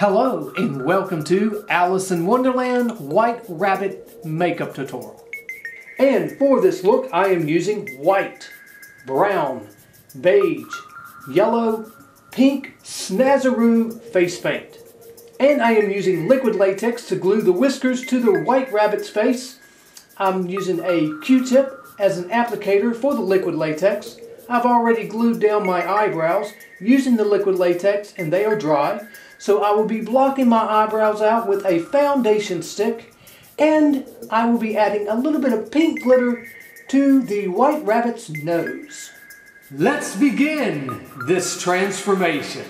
Hello and welcome to Alice in Wonderland White Rabbit makeup tutorial. And for this look I am using white, brown, beige, yellow, pink Snazaroo face paint. And I am using liquid latex to glue the whiskers to the white rabbit's face. I'm using a Q-tip as an applicator for the liquid latex. I've already glued down my eyebrows using the liquid latex and they are dry. So I will be blocking my eyebrows out with a foundation stick, and I will be adding a little bit of pink glitter to the white rabbit's nose. Let's begin this transformation.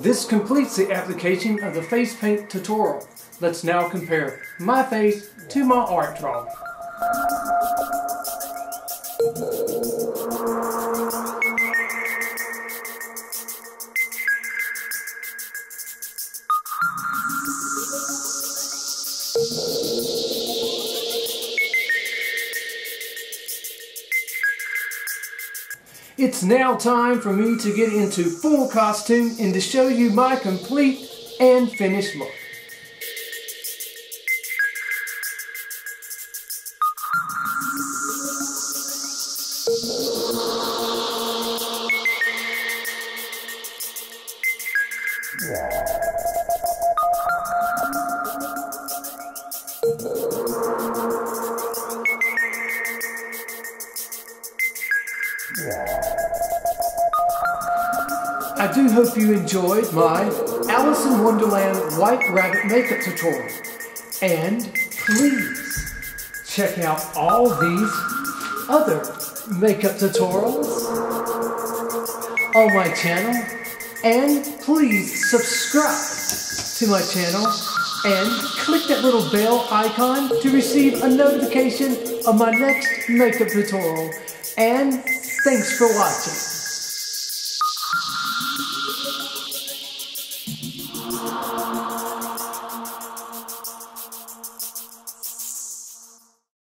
This completes the application of the face paint tutorial. Let's now compare my face to my art drawing. It's now time for me to get into full costume and to show you my complete and finished look. I do hope you enjoyed my Alice in Wonderland White Rabbit makeup tutorial. And please check out all these other makeup tutorials on my channel. And please subscribe to my channel and click that little bell icon to receive a notification of my next makeup tutorial. And thanks for watching.